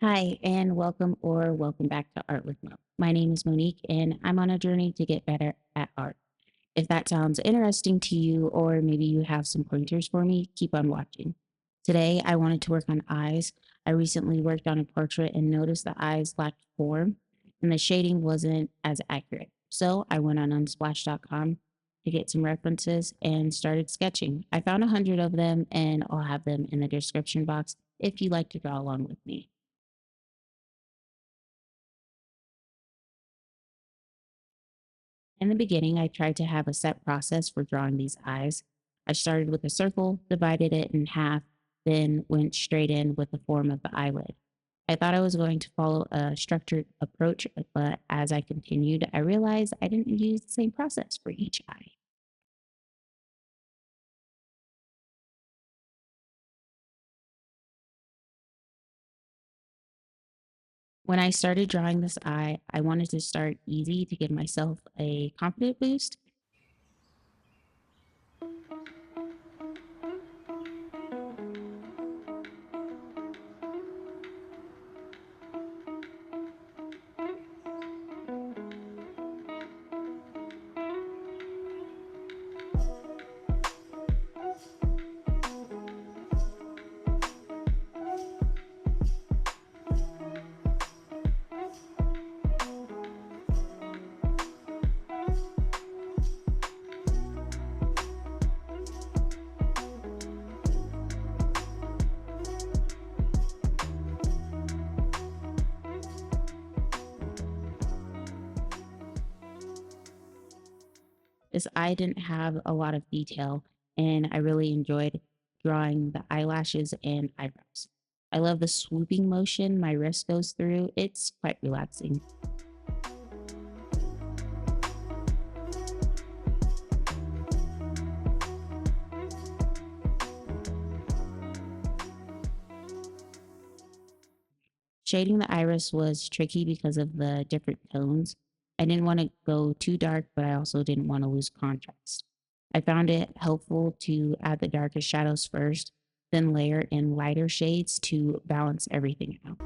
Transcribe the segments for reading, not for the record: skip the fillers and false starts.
Hi, and welcome back to Art with Mo. My name is Monique, and I'm on a journey to get better at art. If that sounds interesting to you, or maybe you have some pointers for me, keep on watching. Today, I wanted to work on eyes. I recently worked on a portrait and noticed the eyes lacked form, and the shading wasn't as accurate. So I went on Unsplash.com to get some references and started sketching. I found 100 of them, and I'll have them in the description box if you'd like to draw along with me. In the beginning, I tried to have a set process for drawing these eyes. I started with a circle, divided it in half, then went straight in with the form of the eyelid. I thought I was going to follow a structured approach, but as I continued, I realized I didn't use the same process for each eye. When I started drawing this eye, I wanted to start easy to give myself a confident boost. This eye didn't have a lot of detail, and I really enjoyed drawing the eyelashes and eyebrows. I love the swooping motion my wrist goes through. It's quite relaxing. Shading the iris was tricky because of the different tones. I didn't want to go too dark, but I also didn't want to lose contrast. I found it helpful to add the darkest shadows first, then layer in lighter shades to balance everything out.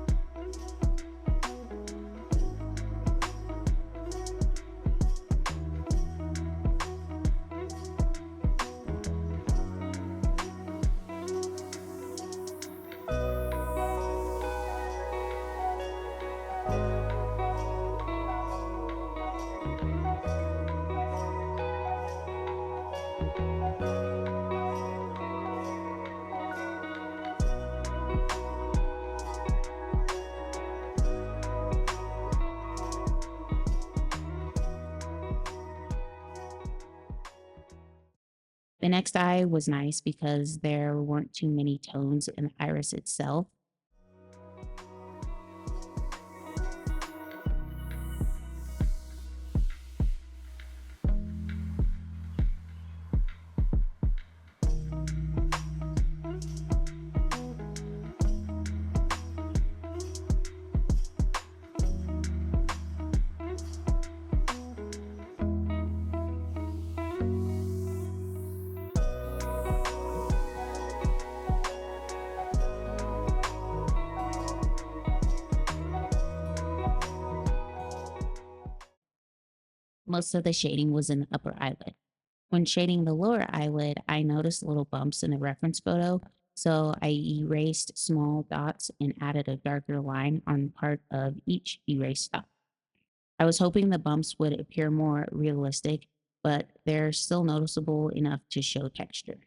The next eye was nice because there weren't too many tones in the iris itself. Most of the shading was in the upper eyelid. When shading the lower eyelid, I noticed little bumps in the reference photo, so I erased small dots and added a darker line on part of each erased dot. I was hoping the bumps would appear more realistic, but they're still noticeable enough to show texture.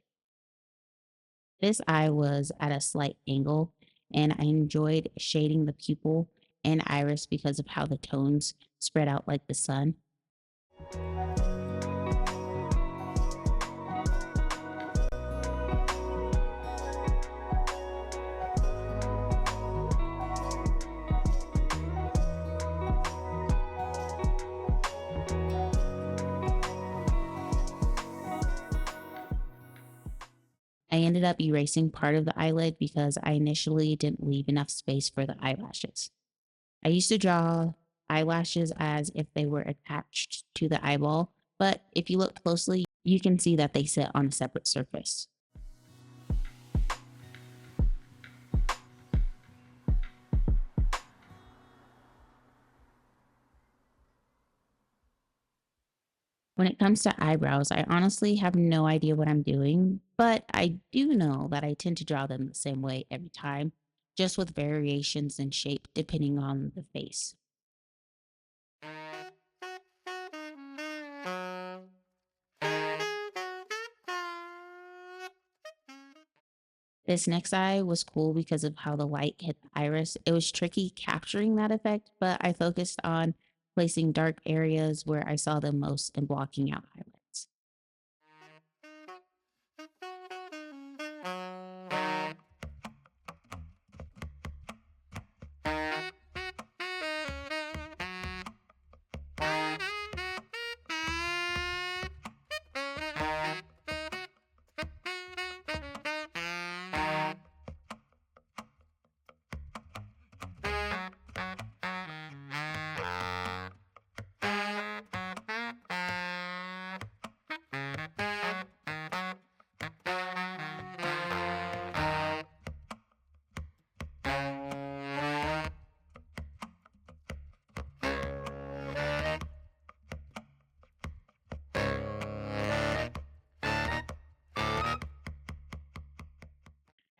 This eye was at a slight angle, and I enjoyed shading the pupil and iris because of how the tones spread out like the sun. I ended up erasing part of the eyelid because I initially didn't leave enough space for the eyelashes. I used to draw eyelashes as if they were attached to the eyeball, but if you look closely, you can see that they sit on a separate surface. When it comes to eyebrows, I honestly have no idea what I'm doing, but I do know that I tend to draw them the same way every time, just with variations in shape depending on the face. This next eye was cool because of how the light hit the iris. It was tricky capturing that effect, but I focused on placing dark areas where I saw them most and blocking out highlights.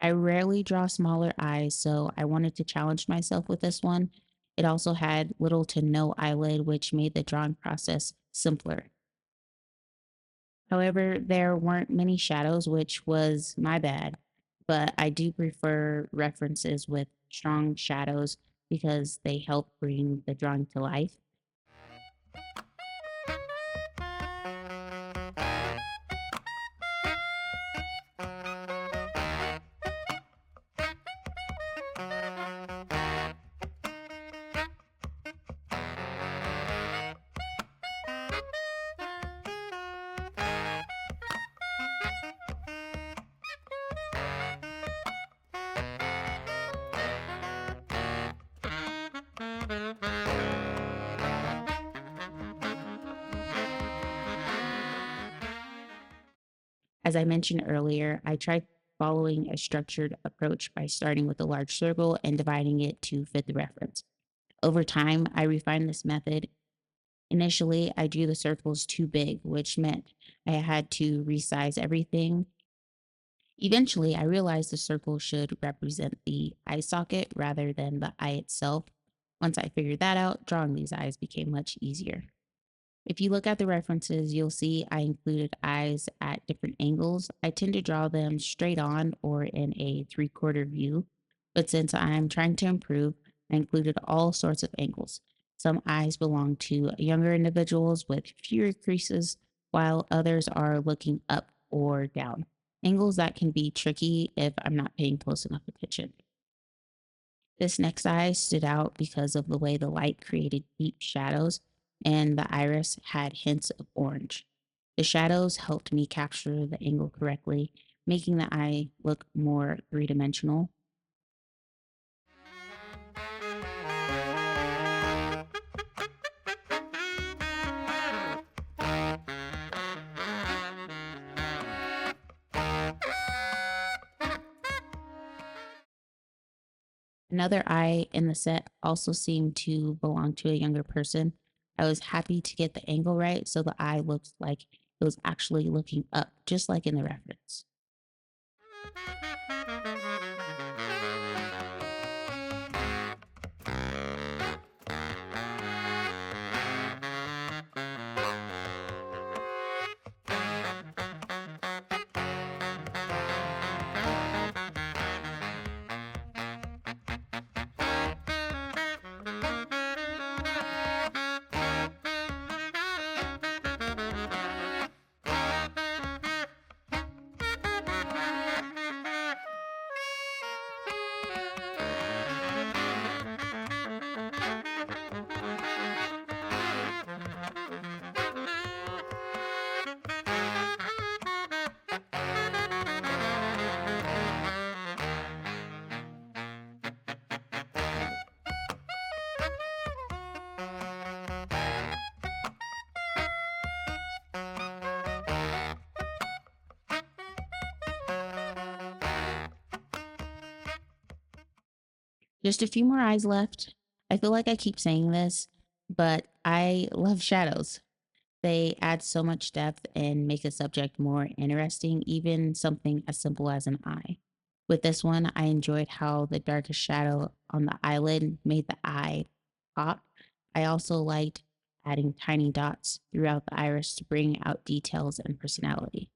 I rarely draw smaller eyes, so I wanted to challenge myself with this one. It also had little to no eyelid, which made the drawing process simpler. However, there weren't many shadows, which was my bad, but I do prefer references with strong shadows because they help bring the drawing to life. As I mentioned earlier, I tried following a structured approach by starting with a large circle and dividing it to fit the reference. Over time, I refined this method. Initially, I drew the circles too big, which meant I had to resize everything. Eventually, I realized the circle should represent the eye socket rather than the eye itself. Once I figured that out, drawing these eyes became much easier. If you look at the references, you'll see I included eyes at different angles. I tend to draw them straight on or in a three-quarter view, but since I'm trying to improve, I included all sorts of angles. Some eyes belong to younger individuals with fewer creases, while others are looking up or down. Angles that can be tricky if I'm not paying close enough attention. This next eye stood out because of the way the light created deep shadows and the iris had hints of orange. The shadows helped me capture the angle correctly, making the eye look more three dimensional. Another eye in the set also seemed to belong to a younger person. I was happy to get the angle right so the eye looked like it was actually looking up, just like in the reference. Just a few more eyes left. I feel like I keep saying this, but I love shadows. They add so much depth and make a subject more interesting, even something as simple as an eye. With this one, I enjoyed how the darkest shadow on the eyelid made the eye pop. I also liked adding tiny dots throughout the iris to bring out details and personality.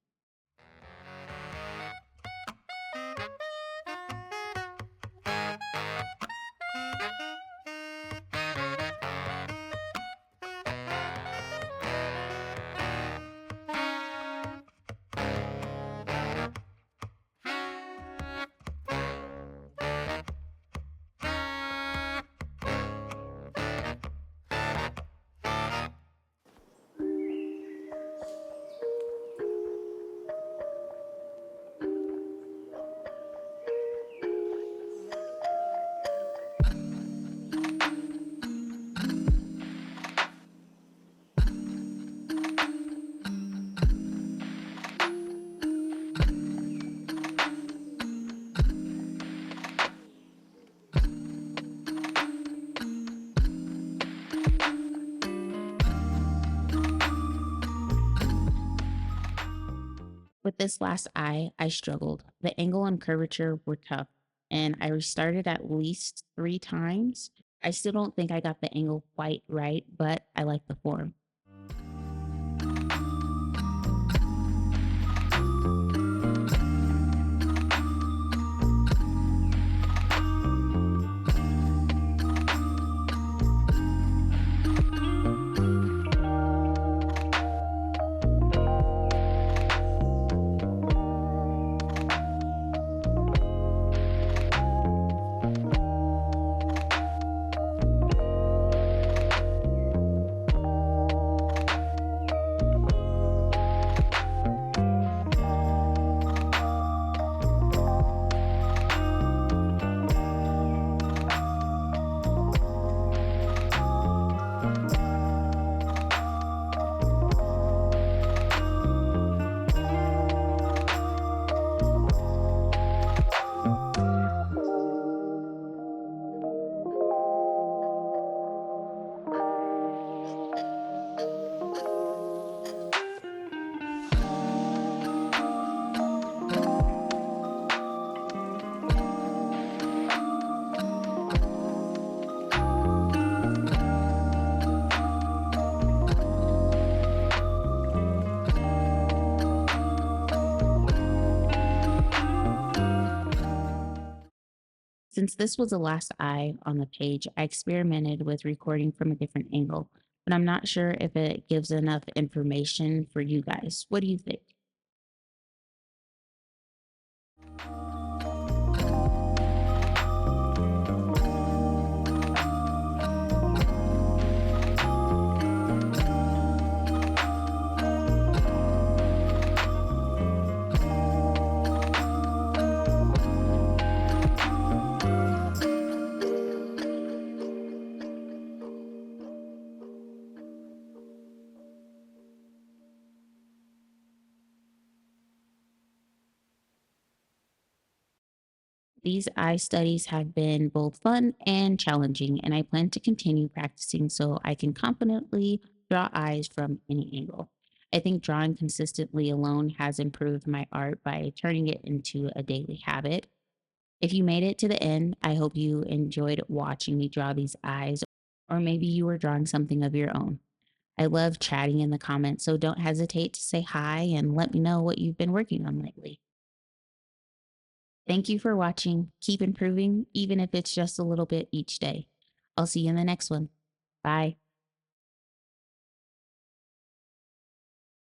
With this last eye, I struggled. The angle and curvature were tough, and I restarted at least 3 times. I still don't think I got the angle quite right, but I like the form. Since this was the last eye on the page, I experimented with recording from a different angle, but I'm not sure if it gives enough information for you guys. What do you think? These eye studies have been both fun and challenging, and I plan to continue practicing so I can confidently draw eyes from any angle. I think drawing consistently alone has improved my art by turning it into a daily habit. If you made it to the end, I hope you enjoyed watching me draw these eyes, or maybe you were drawing something of your own. I love chatting in the comments, so don't hesitate to say hi and let me know what you've been working on lately. Thank you for watching. Keep improving, even if it's just a little bit each day. I'll see you in the next one. Bye.